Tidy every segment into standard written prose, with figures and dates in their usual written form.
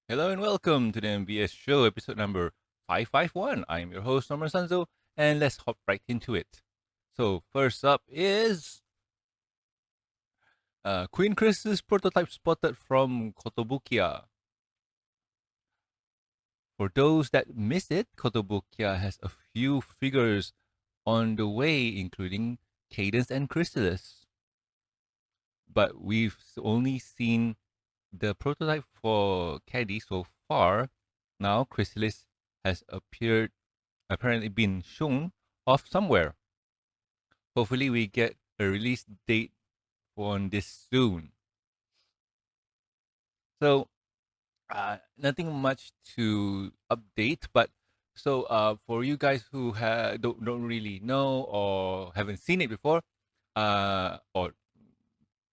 Hello and welcome to the MBS Show, episode number 551. I am your host, Norman Sanzo, and let's hop right into it. So, first up is Queen Chris's prototype spotted from Kotobukiya. For those that missed it, Kotobukiya has a few figures on the way, including Cadence and Chrysalis. But we've only seen the prototype for Caddy so far. Now, Chrysalis has apparently been shown off somewhere. Hopefully, we get a release date on this soon. So, nothing much to update, but for you guys who don't really know or haven't seen it before, or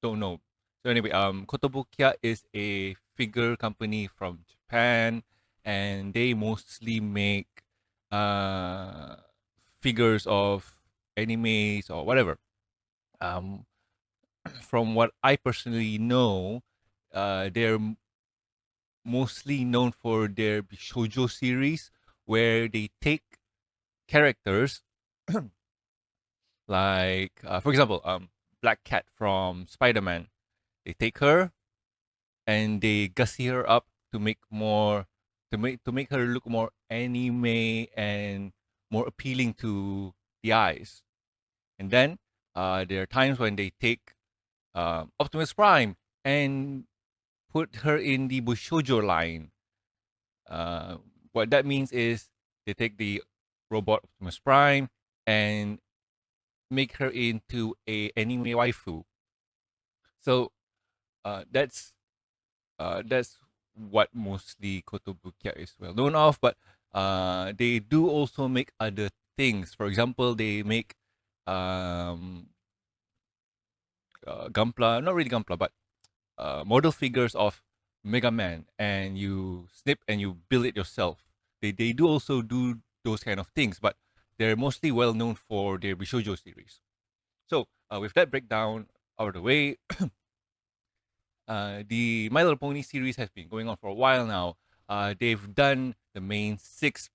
don't know. So anyway, Kotobukiya is a figure company from Japan, and they mostly make uh figures of animes or whatever. Um, from what I personally know, they're mostly known for their shoujo series, where they take characters like, for example, Black Cat from Spider-Man. They take her and they gussy her up to make her look more anime and more appealing to the eyes. And then there are times when they take Optimus Prime and put her in the Bushojo line. Uh, what that means is they take the robot Optimus Prime and make her into a anime waifu. So that's what mostly Kotobukiya is well known of, but they do also make other things. For example, they make um, Gunpla, not really Gunpla, but model figures of Mega Man, and you snip and you build it yourself. They do also do those kind of things, but they're mostly well known for their Bishojo series. So with that breakdown out of the way, the My Little Pony series has been going on for a while now. They've done the main 6+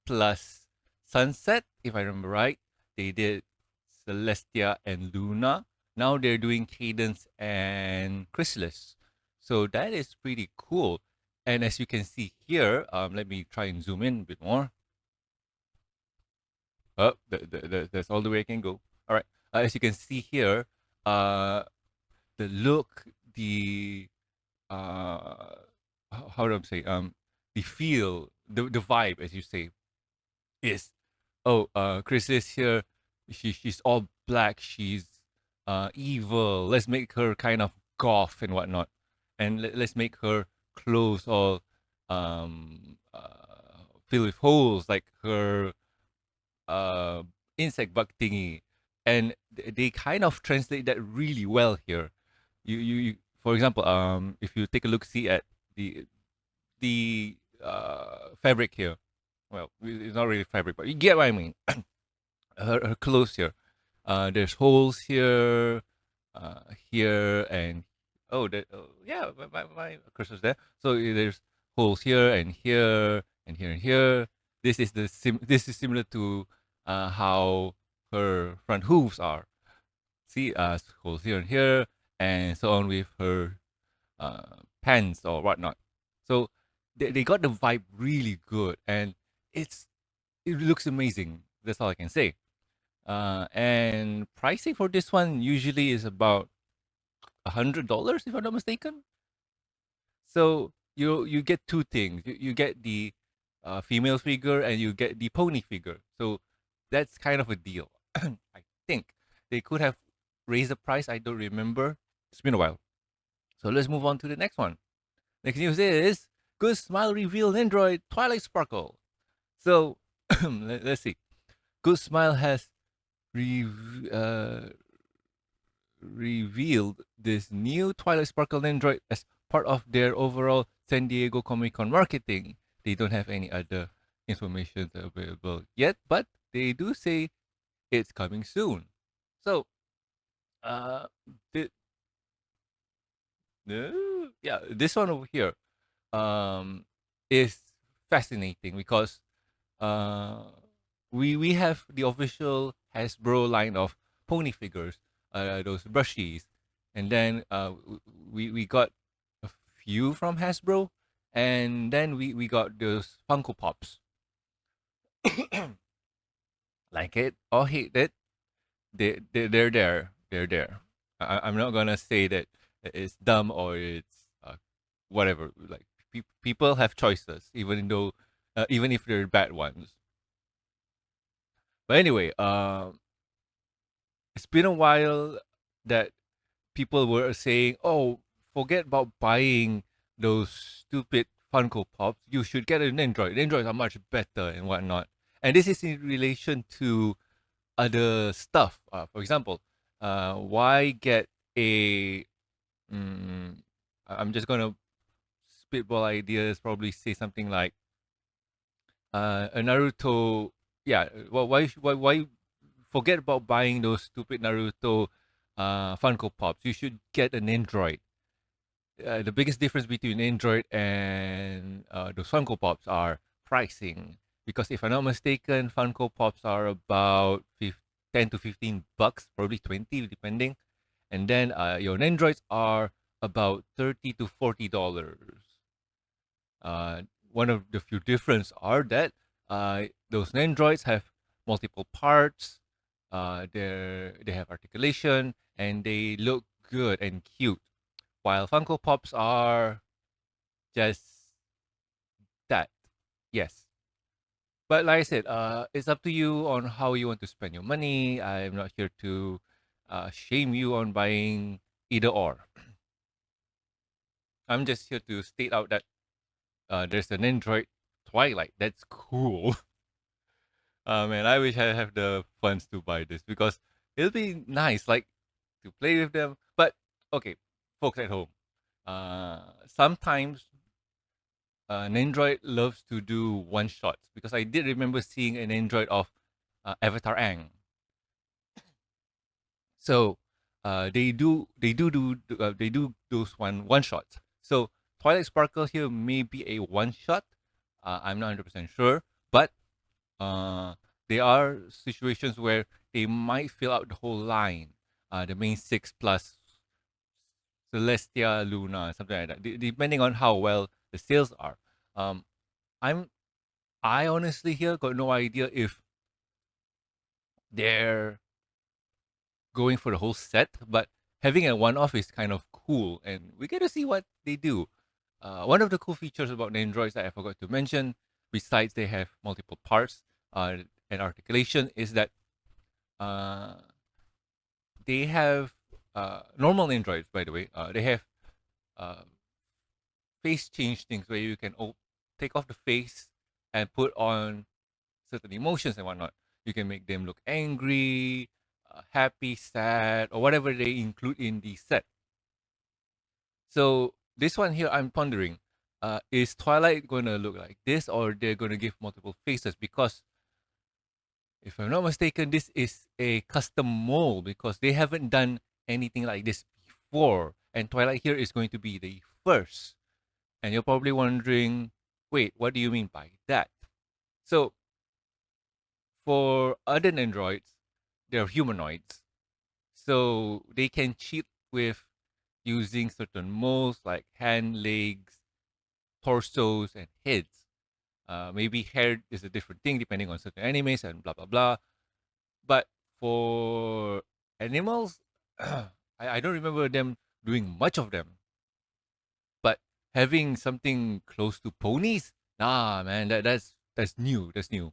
Sunset, if I remember right. They did Celestia and Luna. Now they're doing Cadence and Chrysalis. So that is pretty cool. And as you can see here, let me try and zoom in a bit more. Oh, that's all the way I can go. All right. As you can see here, uh, the look, the uh how do I say the feel, the vibe, as you say, is, oh, Chris is here. She's all black. She's evil. Let's make her kind of goth and whatnot, and let's make her clothes all filled with holes like her uh insect bug thingy, and they kind of translate that really well here. You for example, if you take a look, see at the fabric here. Well, it's not really fabric, but you get what I mean. Her clothes here. There's holes here, here, and oh, yeah, my cursor's there. So there's holes here and here and here and here. This is similar to how her front hooves are. See, holes here and here, and so on with her pants or whatnot. So they got the vibe really good, and it's it looks amazing. That's all I can say. And pricing for this one usually is about $100, if I'm not mistaken. So you get two things. You get the female figure and you get the pony figure. So that's kind of a deal. I think they could have raised the price. I don't remember. It's been a while. So let's move on to the next one. Next news is Good Smile revealed Android Twilight Sparkle. So let's see. Good Smile has re- uh, revealed this new Twilight Sparkle Android as part of their overall San Diego Comic Con marketing. They don't have any other information available yet, but they do say it's coming soon. So, uh, the, yeah, this one over here. Um, is fascinating because uh, we have the official Hasbro line of pony figures, those brushies, and then we got a few from Hasbro, and then we got those Funko Pops. Like it or hate it, they're there. They're there. I'm not gonna say that it's dumb or it's whatever. Like people have choices, even though even if they're bad ones. But anyway, it's been a while that people were saying, "Oh, forget about buying those stupid Funko Pops. You should get an Android. Androids are much better and whatnot." And this is in relation to other stuff. For example, why get a? Mm, I'm just gonna spitball ideas. Probably say something like a Naruto. Yeah. Why forget about buying those stupid Naruto Funko Pops? You should get an Android. The biggest difference between Android and those Funko Pops are pricing. Because if I'm not mistaken, Funko Pops are about 10 to 15 bucks, probably 20 depending. And then your Androids are about 30 to $40. Uh, One of the few difference are that those Androids have multiple parts, they have articulation, and they look good and cute. While Funko Pops are just that. Yes. But like I said, it's up to you on how you want to spend your money. I'm not here to shame you on buying either or. I'm just here to state out that there's an Android Twilight. That's cool. Man, I wish I have the funds to buy this because it'll be nice, like to play with them. But okay, folks at home, sometimes an Android loves to do one shots because I did remember seeing an Android of Avatar Ang. So they do those one shots. So Twilight Sparkle here may be a one shot. I'm not 100% sure, but uh, there are situations where they might fill out the whole line, the main six plus Celestia, Luna, something like that, depending on how well the sales are. Um, I'm I honestly here got no idea if they're going for the whole set, but having a one off is kind of cool, and we get to see what they do. One of the cool features about the Androids that I forgot to mention, besides they have multiple parts and articulation, is that uh, they have normal Androids, by the way. They have uh, face change things where you can take off the face and put on certain emotions and whatnot. You can make them look angry, happy, sad, or whatever they include in the set. So this one here, I'm pondering: is Twilight going to look like this, or they're going to give multiple faces? Because if I'm not mistaken, this is a custom mold because they haven't done anything like this before, and Twilight here is going to be the first. And you're probably wondering, wait, what do you mean by that? So for other androids, they're humanoids. So they can cheat with using certain molds like hand, legs, torsos, and heads. Maybe hair is a different thing depending on certain animes and blah blah blah. But for animals, I don't remember them doing much of them. But having something close to ponies, nah, man, that's new. That's new.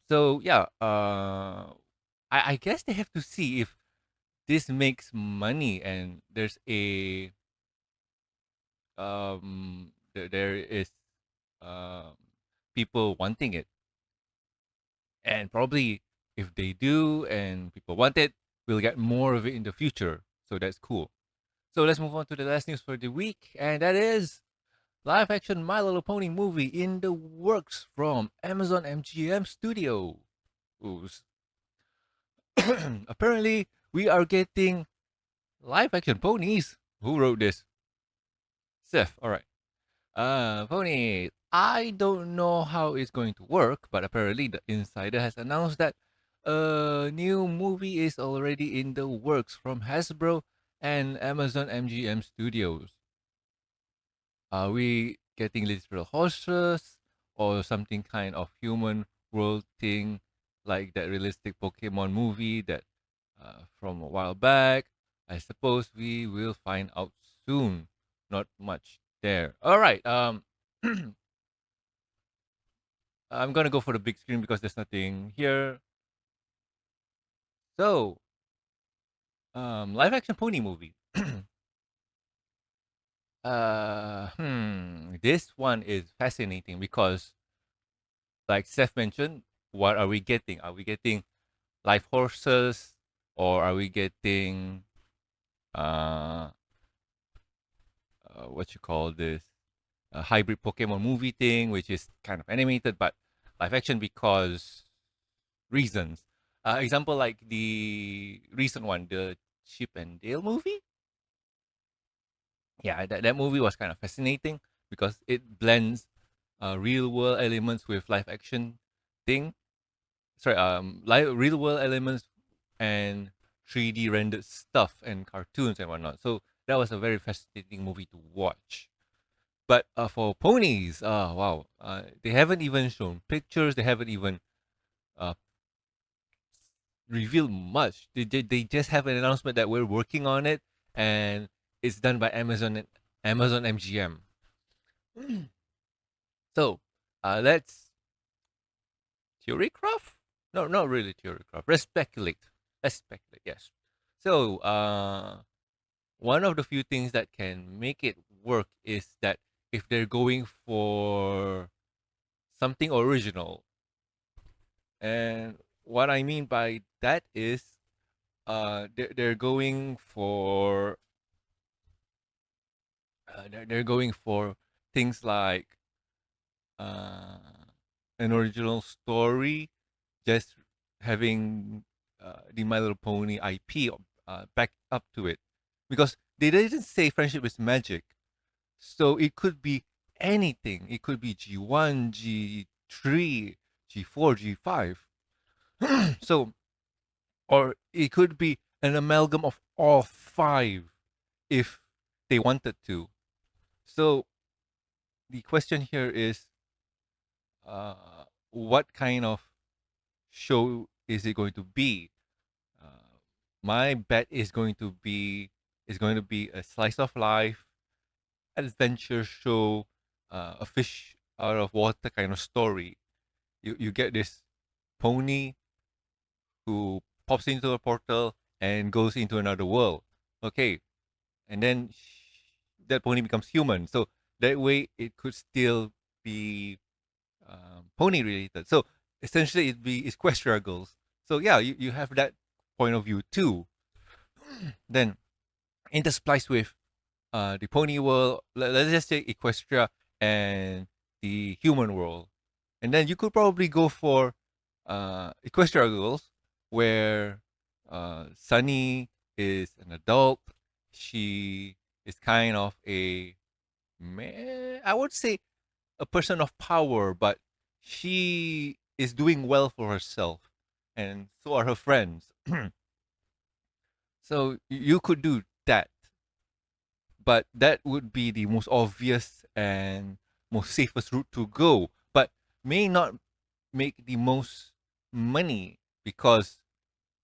So yeah, I guess they have to see if this makes money and there's a there is um people wanting it, and probably if they do and people want it, we'll get more of it in the future. So that's cool. So let's move on to the last news for the week, and that is live action My Little Pony movie in the works from Amazon MGM Studio. Apparently, we are getting live action ponies. Who wrote this? Seth. All right. Pony, I don't know how it's going to work, but apparently the insider has announced that a new movie is already in the works from Hasbro and Amazon MGM Studios. Are we getting literal horses or something kind of human world thing like that realistic Pokemon movie that from a while back? I suppose we will find out soon. Not much there. All right. I'm gonna go for the big screen because there's nothing here. So, live action pony movie. This one is fascinating because, like Seth mentioned, what are we getting? Are we getting live horses, or are we getting uh, what you call this, a hybrid Pokemon movie thing, which is kind of animated but live action because reasons. Example like the recent one, the Chip and Dale movie. Yeah, that movie was kind of fascinating because it blends real world elements with live action thing. Sorry, real world elements and 3D rendered stuff and cartoons and whatnot. So that was a very fascinating movie to watch. But for ponies, wow, they haven't even shown pictures. They haven't even uh, revealed much. They just have an announcement that we're working on it, and it's done by Amazon and Amazon MGM. So let's theorycraft. No, not really theorycraft. Let's speculate. Let's speculate. Yes. So one of the few things that can make it work is that if they're going for something original, and what I mean by that is they're going for they're going for things like uh, an original story, just having the My Little Pony IP back up to it, because they didn't say friendship is magic, so it could be anything. It could be G1, G3, G4, G5. So, or it could be an amalgam of all five if they wanted to. So the question here is, what kind of show is it going to be? Uh, my bet is going to be a slice of life adventure show, a fish out of water kind of story. You get this pony who pops into a portal and goes into another world. Okay, and then that pony becomes human. So that way, it could still be pony related. So essentially, it'd be Equestria Girls. So yeah, you have that point of view too. Then interspliced with the pony world. Let's just say Equestria and the human world, and then you could probably go for Equestria Girls, where Sunny is an adult. She is kind of I would say a person of power, but she is doing well for herself, and so are her friends. So you could do that, but that would be the most obvious and most safest route to go, but may not make the most money because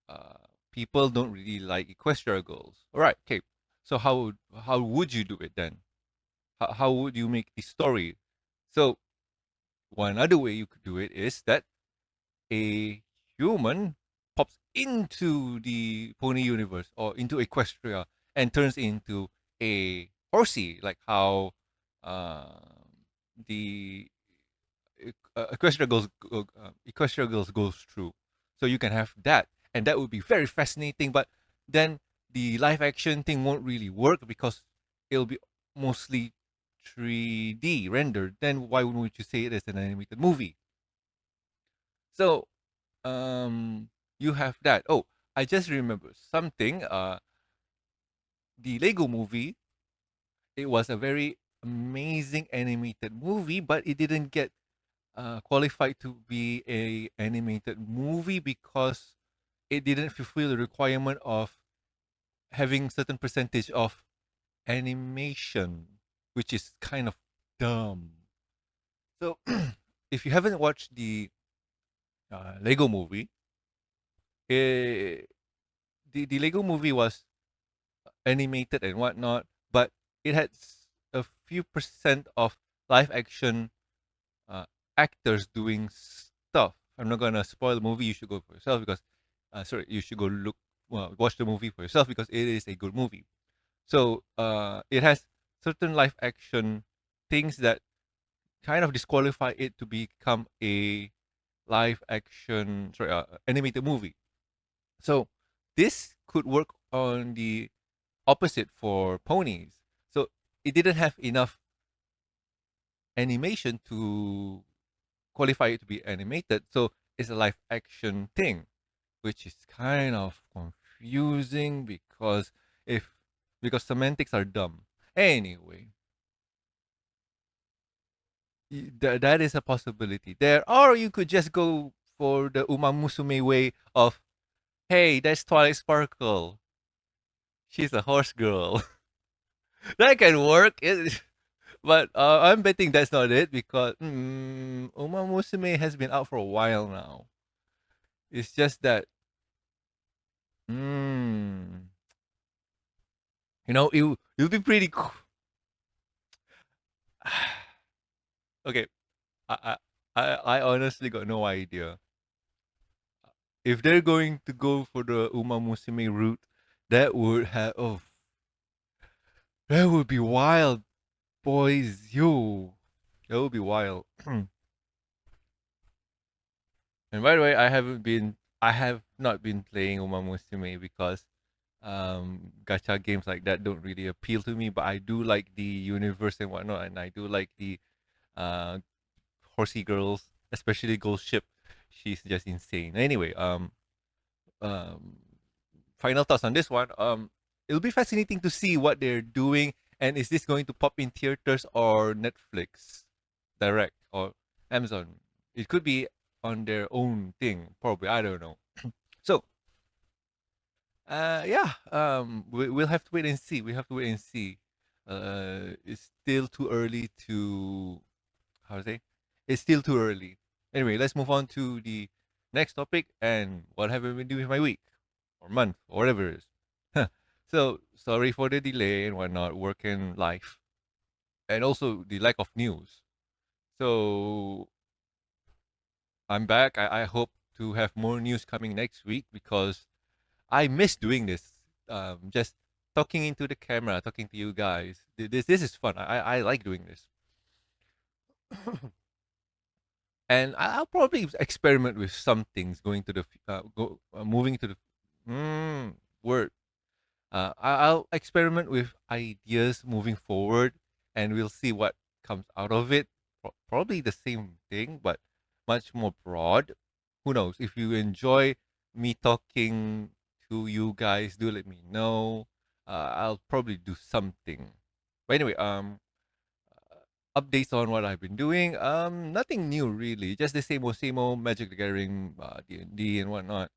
uh, people don't really like Equestria Girls. All right, okay. So how would you do it then? How would you make the story? So one other way you could do it is that a human pops into the pony universe or into Equestria and turns into a horsey, like how the Equestria Girls goes through. So you can have that, and that would be very fascinating. But then the live action thing won't really work because it'll be mostly 3D rendered. Then why wouldn't you say it as an animated movie? So you have that. Oh, I just remember something. The Lego movie. It was a very amazing animated movie, but it didn't get qualified to be a animated movie because it didn't fulfill the requirement of having certain percentage of animation, which is kind of dumb. So if you haven't watched the Lego movie, eh, the Lego movie was animated and whatnot, but it had a few percent of live action uh, actors doing stuff. I'm not gonna spoil the movie. You should go for yourself because, sorry, you should go watch the movie for yourself because it is a good movie. So it has certain live action things that kind of disqualify it to become a live action, sorry, animated movie. So this could work on the opposite for ponies. So it didn't have enough animation to qualify it to be animated. So it's a live action thing, which is kind of confusing if because semantics are dumb. Anyway, that is a possibility there, or you could just go for the Uma Musume way of, hey, that's Twilight Sparkle. She's a horse girl. That can work. But I'm betting that's not it because Uma Musume has been out for a while now. It's just that, mm, it'll be pretty cool. Okay, I, I honestly got no idea if they're going to go for the Uma Musume route. That would be wild, boys. That would be wild. And by the way, I have not been playing Uma Musume because gacha games like that don't really appeal to me. But I do like the universe and whatnot, and I do like the uh horsey girls, especially Ghost Ship. She's just insane. Anyway, um, final thoughts on this one. It'll be fascinating to see what they're doing, and is this going to pop in theaters or Netflix direct or Amazon? It could be on their own thing, probably. I don't know. So, yeah, we'll have to wait and see. We have to wait and see. It's still too early to how to say? It's still too early. Anyway, let's move on to the next topic. And what have I been doing with my week or month or whatever it is? So sorry for the delay and whatnot, work and life, and also the lack of news. So I'm back. I hope to have more news coming next week because I miss doing this. Just talking into the camera, talking to you guys. This is fun. I like doing this. And I'll probably experiment with some things going to the moving to the word. I'll experiment with ideas moving forward, and we'll see what comes out of it. Probably the same thing, but much more broad. Who knows? If you enjoy me talking to you guys, do let me know. I'll probably do something. But anyway, updates on what I've been doing. Nothing new really. Just the same old Magic the Gathering, D&D and whatnot.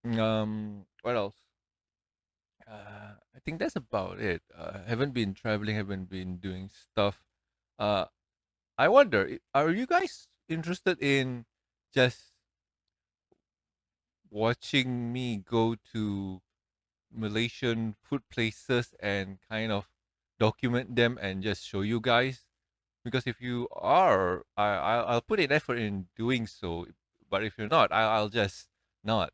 What else? I think that's about it. Haven't been traveling. Haven't been doing stuff. Uh, I wonder, are you guys interested in just watching me go to Malaysian food places and kind of document them and just show you guys? Because if you are, I'll put in effort in doing so. But if you're not, I'll just not.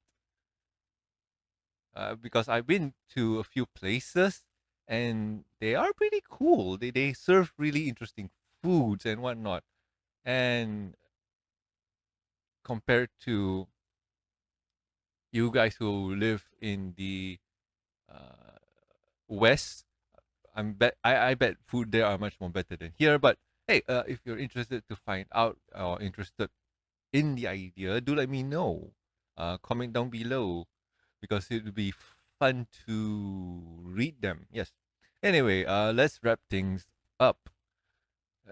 Because I've been to a few places and they are pretty cool. They serve really interesting foods and whatnot. And compared to you guys who live in the uh, West, I bet food there are much more better than here. But hey, if you're interested to find out or interested in the idea, do let me know. Comment down below because it would be fun to read them. Yes. Anyway, let's wrap things up.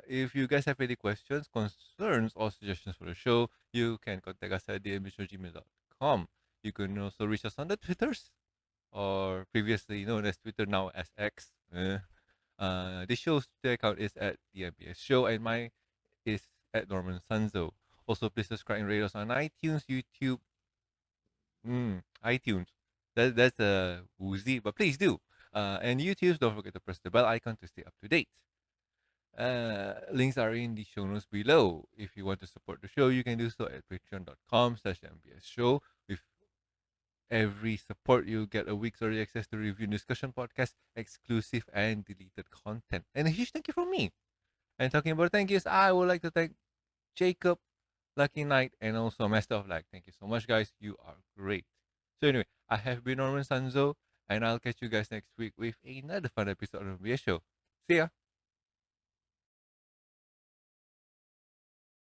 If you guys have any questions, concerns, or suggestions for the show, you can contact us at dmbshow@gmail.com. You can also reach us on the Twitters, or previously known as Twitter, now as X. This show's Twitter account is at the MBS Show, and mine is at Norman Sanzo. Also, please subscribe and rate us on iTunes, YouTube, iTunes. That's woozy, but please do. And YouTube, don't forget to press the bell icon to stay up to date. Links are in the show notes below. If you want to support the show, you can do so at patreon.com/MBS Show. With every support, you'll get a week's early access to review and discussion podcast, exclusive and deleted content. And a huge thank you from me. And talking about thank yous, I would like to thank Jacob, Lucky Knight, and also Master of Lag. Thank you so much, guys. You are great. So anyway, I have been Norman Sanzo, and I'll catch you guys next week with another fun episode of MBS Show. See ya.